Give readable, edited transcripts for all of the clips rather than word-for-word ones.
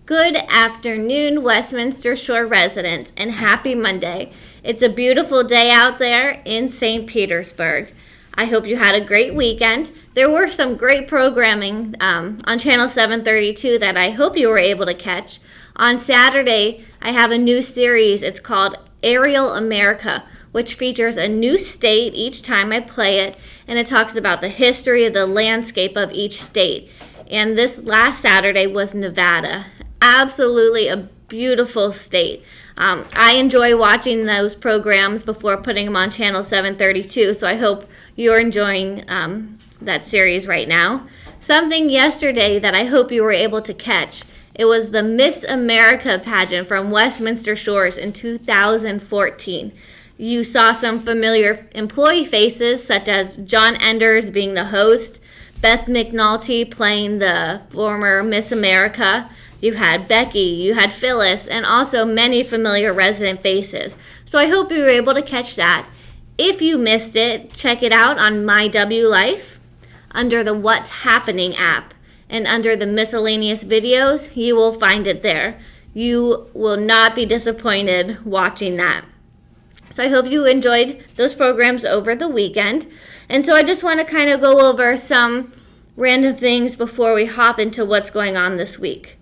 Good afternoon, Westminster Shore residents, and happy Monday. It's a beautiful day out there in St. Petersburg. I hope you had a great weekend. There were some great programming on Channel 732 that I hope you were able to catch. On Saturday, I have a new series. It's called Aerial America, which features a new state each time I play it, and it talks about the history of the landscape of each state. And this last Saturday was Nevada. Absolutely a beautiful state. I enjoy watching those programs before putting them on Channel 732, so I hope you're enjoying that series right now. Something yesterday that I hope you were able to catch. It was the Miss America pageant from Westminster Shores in 2014. You saw some familiar employee faces, such as John Enders being the host, Beth McNulty playing the former Miss America. You had Becky, you had Phyllis, and also many familiar resident faces. So I hope you were able to catch that. If you missed it, check it out on My W Life under the What's Happening app. And under the miscellaneous videos, you will find it there. You will not be disappointed watching that. So I hope you enjoyed those programs over the weekend. And so I just want to kind of go over some random things before we hop into what's going on this week.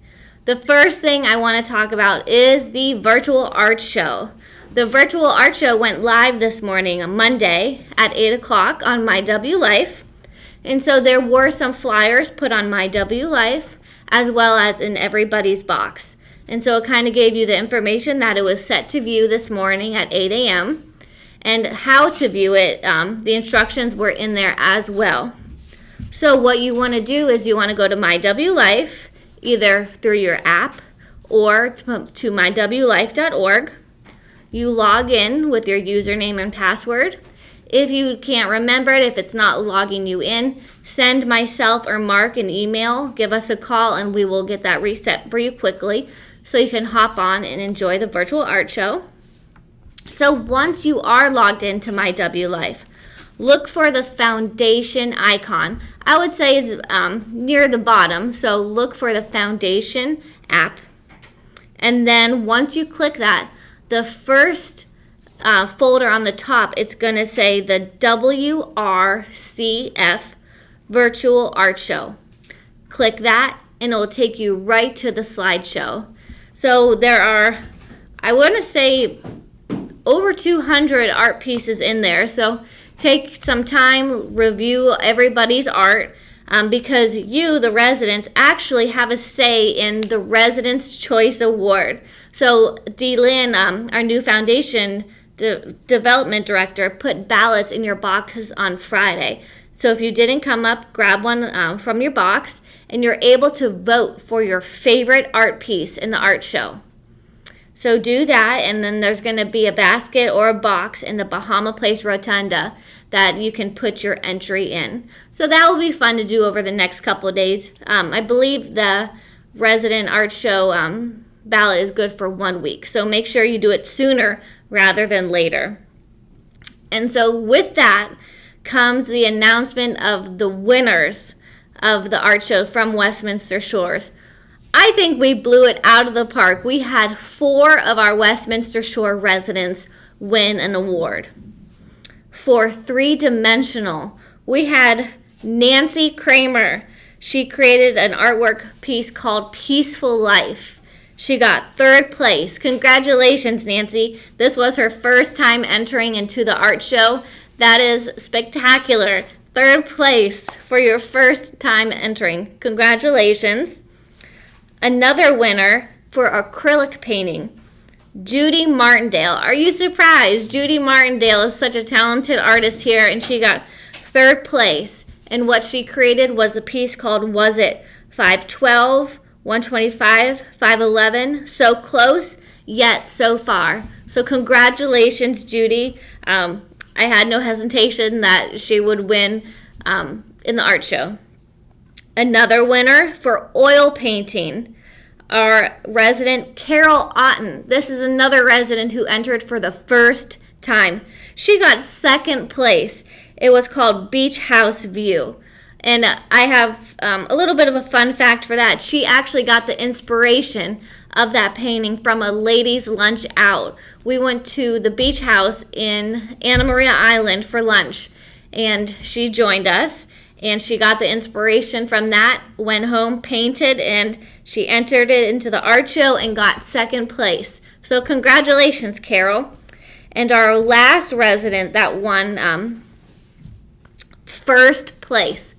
The first thing I want to talk about is the virtual art show. The virtual art show went live this morning on Monday at 8 o'clock on My W Life. And so there were some flyers put on My W Life as well as in everybody's box. And so it kind of gave you the information that it was set to view this morning at 8 a.m. and how to view it. The instructions were in there as well. So what you want to do is you want to go to My W Life, either through your app or to mywlife.org. You log in with your username and password. If you can't remember it, if it's not logging you in, send myself or Mark an email, give us a call, and we will get that reset for you quickly so you can hop on and enjoy the virtual art show. So once you are logged into My W Life, look for the foundation icon. I would say is near the bottom, so look for the foundation app. And then once you click that, the first folder on the top, it's going to say the WRCF Virtual Art Show. Click that, and it will take you right to the slideshow. So there are, I want to say, over 200 art pieces in there. So take some time, review everybody's art, because you, the residents, actually have a say in the Residents' Choice Award. So Dee Lynn, our new foundation development director, put ballots in your boxes on Friday. So if you didn't come up, grab one from your box, and you're able to vote for your favorite art piece in the art show. So do that, and then there's going to be a basket or a box in the Bahama Place Rotunda that you can put your entry in. So that will be fun to do over the next couple of days. I believe the resident art show ballot is good for 1 week. So make sure you do it sooner rather than later. And so with that comes the announcement of the winners of the art show from Westminster Shores. I think we blew it out of the park. We had 4 of our Westminster Shore residents win an award. For 3-dimensional, we had Nancy Kramer. She created an artwork piece called Peaceful Life. She got 3rd place. Congratulations, Nancy. This was her first time entering into the art show. That is spectacular. 3rd place for your first time entering. Congratulations. Another winner for acrylic painting, Judy Martindale. Are you surprised? Judy Martindale is such a talented artist here, and she got 3rd place. And what she created was a piece called Was It 512, 125, 511? So close, yet so far. So congratulations, Judy. I had no hesitation that she would win in the art show. Another winner for oil painting, our resident Carol Otten. This is another resident who entered for the first time. She got 2nd place. It was called Beach House View. And I have a little bit of a fun fact for that. She actually got the inspiration of that painting from a ladies' lunch out. We went to the beach house in Anna Maria Island for lunch, and she joined us, and she got the inspiration from that, went home, painted, and she entered it into the art show and got second place. So congratulations, Carol. And our last resident that won first place.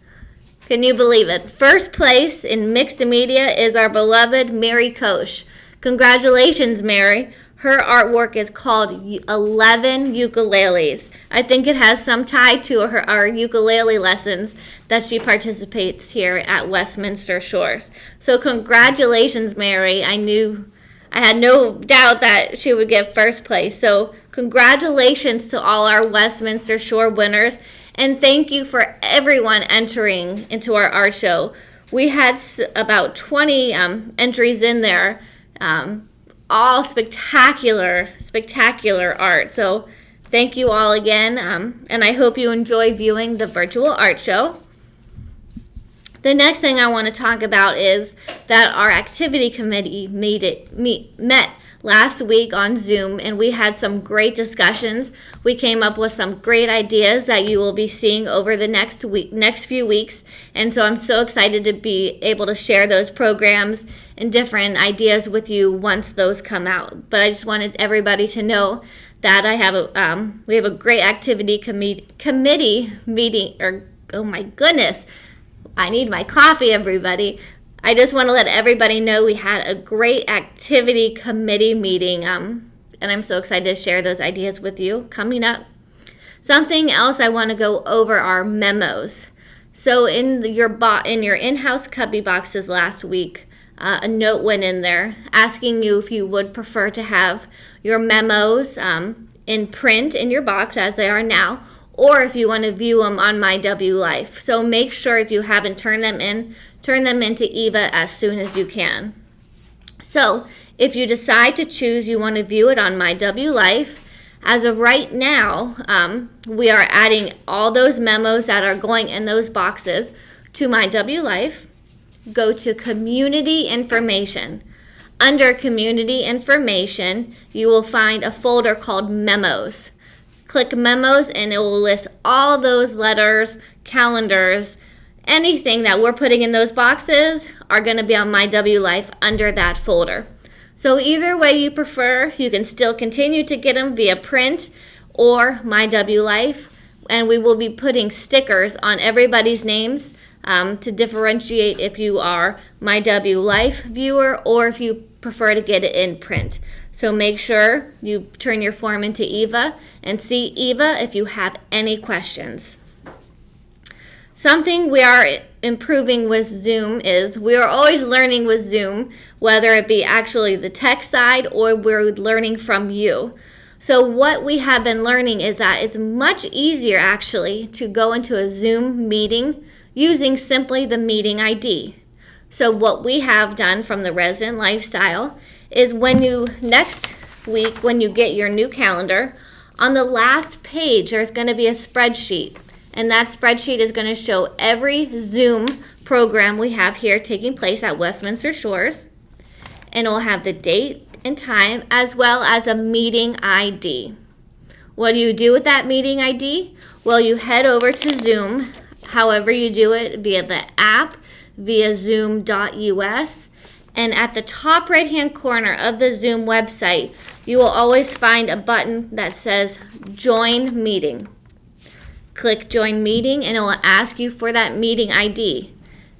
Can you believe it? First place in mixed media is our beloved Mary Koch. Congratulations, Mary. Her artwork is called 11 Ukuleles. I think it has some tie to our ukulele lessons that she participates here at Westminster Shores. So congratulations, Mary. I had no doubt that she would get first place. So congratulations to all our Westminster Shore winners. And thank you for everyone entering into our art show. We had about 20 entries in there, all spectacular art. So thank you all again, and I hope you enjoy viewing the virtual art show. The next thing I want to talk about is that our activity committee met last week on Zoom, and we had some great discussions. We came up with some great ideas that you will be seeing over the next few weeks, and so I'm so excited to be able to share those programs and different ideas with you once those come out. But I just wanted everybody to know that we have a great activity committee meeting. Oh my goodness, I need my coffee, everybody. I just want to let everybody know we had a great activity committee meeting, and I'm so excited to share those ideas with you coming up. Something else I want to go over are memos. So in your in-house cubby boxes last week, a note went in there asking you if you would prefer to have your memos in print in your box as they are now, or if you want to view them on My W Life. So make sure if you haven't turned them in, turn them into Eva as soon as you can. So if you decide to choose you want to view it on My W Life, as of right now, we are adding all those memos that are going in those boxes to My W Life. Go to Community Information. Under Community Information, you will find a folder called Memos. Click Memos and it will list all those letters, calendars, anything that we're putting in those boxes are going to be on My W Life under that folder. So either way you prefer, you can still continue to get them via print or My W Life, and we will be putting stickers on everybody's names to differentiate if you are My W Life viewer or if you prefer to get it in print. So make sure you turn your form into Eva and see Eva if you have any questions. Something we are improving with Zoom is we are always learning with Zoom, whether it be actually the tech side or we're learning from you. So what we have been learning is that it's much easier actually to go into a Zoom meeting using simply the meeting ID. So what we have done from the Resident Lifestyle is next week when you get your new calendar, on the last page there's going to be a spreadsheet. And that spreadsheet is going to show every Zoom program we have here taking place at Westminster Shores. And it will have the date and time as well as a meeting ID. What do you do with that meeting ID? Well, you head over to Zoom, however you do it, via the app, via zoom.us. And at the top right-hand corner of the Zoom website, you will always find a button that says Join Meeting. Click Join Meeting and it will ask you for that meeting ID.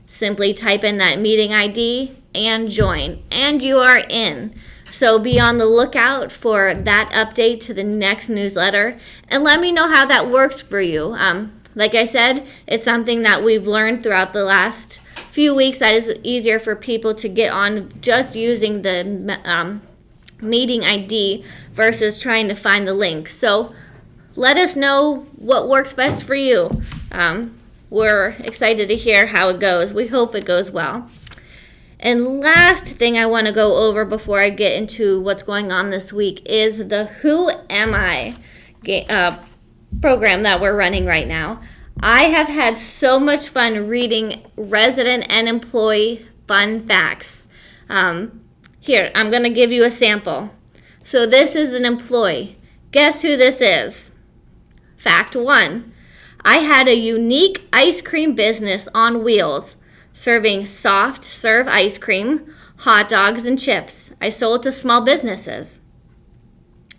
Simply type in that meeting ID and join, and you are in. So be on the lookout for that update to the next newsletter, and let me know how that works for you. Like I said, it's something that we've learned throughout the last few weeks that is easier for people to get on just using the meeting ID versus trying to find the link. So let us know what works best for you. We're excited to hear how it goes. We hope it goes well. And last thing I want to go over before I get into what's going on this week is the Who Am I program that we're running right now. I have had so much fun reading resident and employee fun facts. Here, I'm going to give you a sample. So this is an employee. Guess who this is? Fact 1. I had a unique ice cream business on wheels, serving soft serve ice cream, hot dogs, and chips. I sold to small businesses.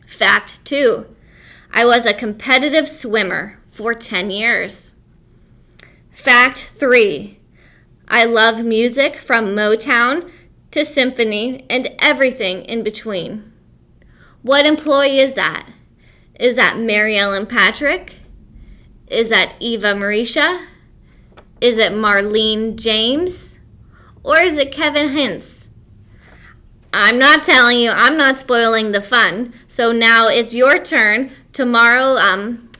Fact 2. I was a competitive swimmer for 10 years. Fact 3. I love music from Motown to symphony and everything in between. What employee is that? Is that Mary Ellen Patrick? Is that Eva Marisha? Is it Marlene James? Or is it Kevin Hintz? I'm not telling you, I'm not spoiling the fun. So now it's your turn. Tomorrow,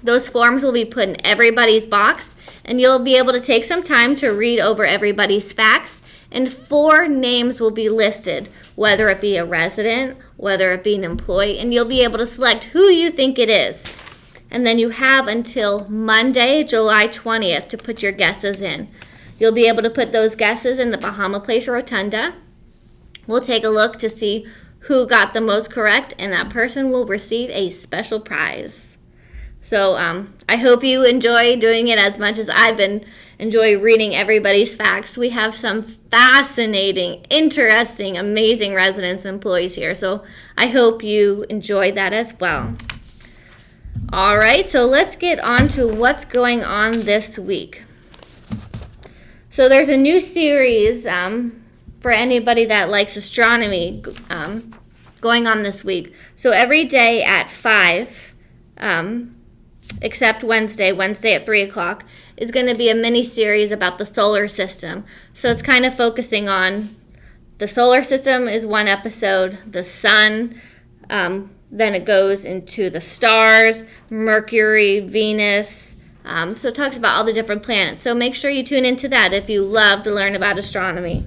those forms will be put in everybody's box, and you'll be able to take some time to read over everybody's facts, and 4 names will be listed, whether it be a resident, whether it be an employee, and you'll be able to select who you think it is. And then you have until Monday, July 20th to put your guesses in. You'll be able to put those guesses in the Bahama Place Rotunda. We'll take a look to see who got the most correct, and that person will receive a special prize. So I hope you enjoy doing it as much as I've been enjoying reading everybody's facts. We have some fascinating, interesting, amazing residents and employees here. So I hope you enjoy that as well. All right, so let's get on to what's going on this week. So there's a new series for anybody that likes astronomy going on this week. So every day at 5, except Wednesday at 3 o'clock, is going to be a mini-series about the solar system. So it's kind of focusing on the solar system is one episode, the sun, then it goes into the stars, Mercury, Venus. So it talks about all the different planets. So make sure you tune into that if you love to learn about astronomy.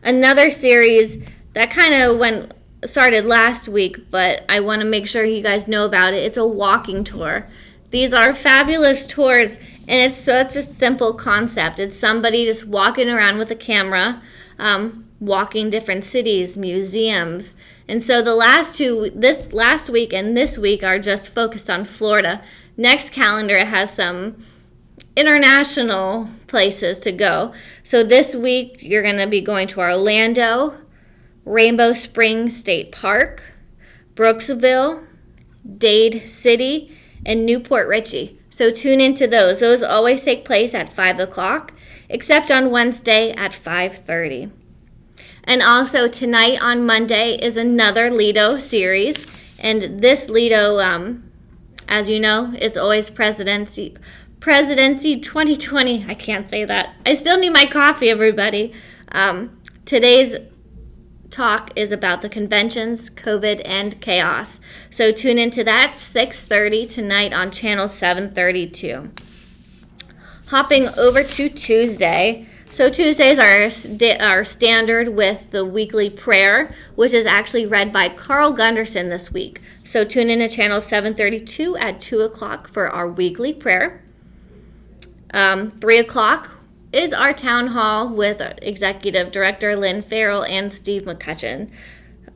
Another series that kind of started last week, but I want to make sure you guys know about it. It's a walking tour. These are fabulous tours, and it's such a simple concept. It's somebody just walking around with a camera, walking different cities, museums. And so this last week and this week are just focused on Florida. Next calendar it has some international places to go. So this week you're going to be going to Orlando, Rainbow Springs State Park, Brooksville, Dade City, and Newport Richey. So tune into those. Those always take place at 5 o'clock, except on Wednesday at 5:30. And also tonight on Monday is another Lido series. And this Lido, as you know, is always Presidency 2020. I can't say that. I still need my coffee, everybody. Today's talk is about the conventions, COVID, and chaos. So tune into that 6:30 tonight on channel 732. Hopping over to Tuesday. So Tuesdays are standard with the weekly prayer, which is actually read by Carl Gunderson this week. So tune in to channel 732 at 2 o'clock for our weekly prayer. 3 o'clock is our town hall with Executive Director Lynn Farrell and Steve McCutcheon.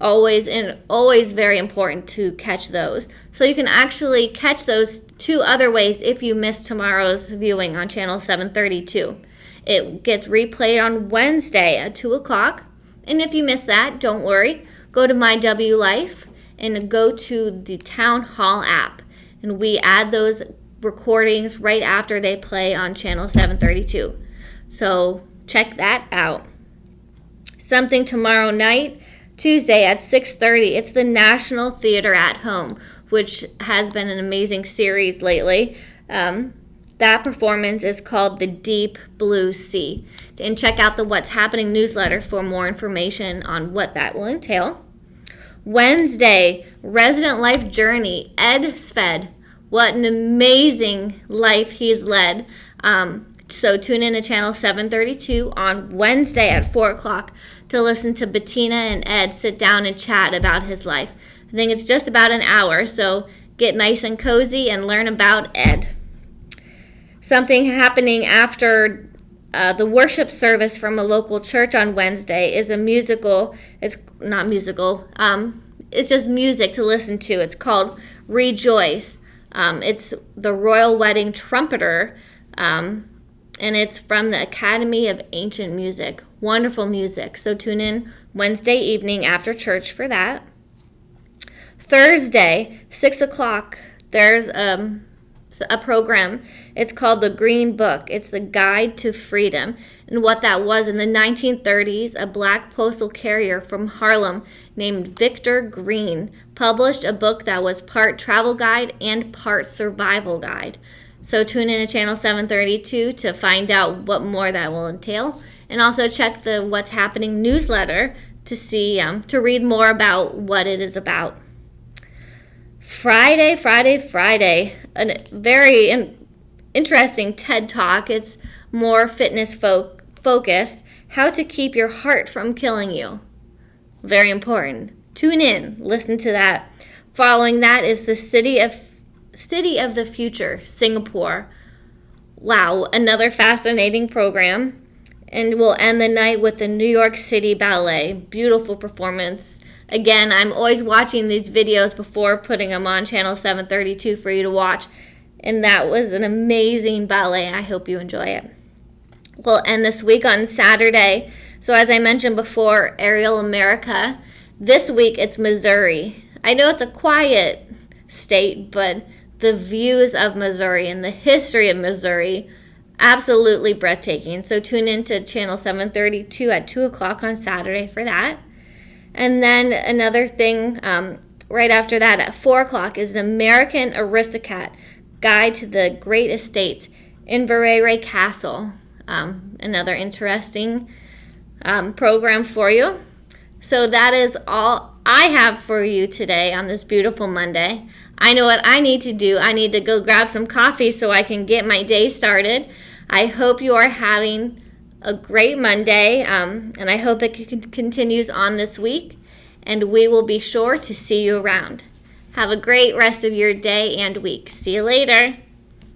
Always very important to catch those. So you can actually catch those 2 other ways if you miss tomorrow's viewing on channel 732. It gets replayed on Wednesday at 2 o'clock. And if you miss that, don't worry. Go to My W Life and go to the Town Hall app. And we add those recordings right after they play on channel 732. So check that out. Something tomorrow night, Tuesday at 6:30. It's the National Theater at Home, which has been an amazing series lately. That performance is called The Deep Blue Sea. And check out the What's Happening newsletter for more information on what that will entail. Wednesday, Resident Life Journey, Ed Sved. What an amazing life he's led. So tune in to channel 732 on Wednesday at 4 o'clock to listen to Bettina and Ed sit down and chat about his life. I think it's just about an hour, so get nice and cozy and learn about Ed. Something happening after the worship service from a local church on Wednesday is a musical. It's not musical. It's just music to listen to. It's called Rejoice. It's the Royal Wedding Trumpeter, and it's from the Academy of Ancient Music. Wonderful music. So tune in Wednesday evening after church for that. Thursday, 6 o'clock, there's a program. It's called The Green Book. It's the Guide to Freedom. And what that was, in the 1930s, a black postal carrier from Harlem named Victor Green published a book that was part travel guide and part survival guide. So tune in to Channel 732 to find out what more that will entail. And also check the What's Happening newsletter to see, to read more about what it is about. Friday. A very interesting TED Talk. It's more fitness focused. How to keep your heart from killing you. Very important. Tune in. Listen to that. Following that is the City of the Future, Singapore. Wow, another fascinating program. And we'll end the night with the New York City Ballet. Beautiful performance. Again, I'm always watching these videos before putting them on Channel 732 for you to watch. And that was an amazing ballet. I hope you enjoy it. We'll end this week on Saturday. So as I mentioned before, Aerial America. This week it's Missouri. I know it's a quiet state, but the views of Missouri and the history of Missouri, absolutely breathtaking. So tune in to Channel 732 at 2 o'clock on Saturday for that. And then another thing right after that at 4 o'clock is an American Aristocrat Guide to the Great Estates, Inverary Castle. Another interesting program for you. So that is all I have for you today on this beautiful Monday. I know what I need to do. I need to go grab some coffee so I can get my day started. I hope you are having a great Monday, and I hope it continues on this week, and we will be sure to see you around. Have a great rest of your day and week. See you later.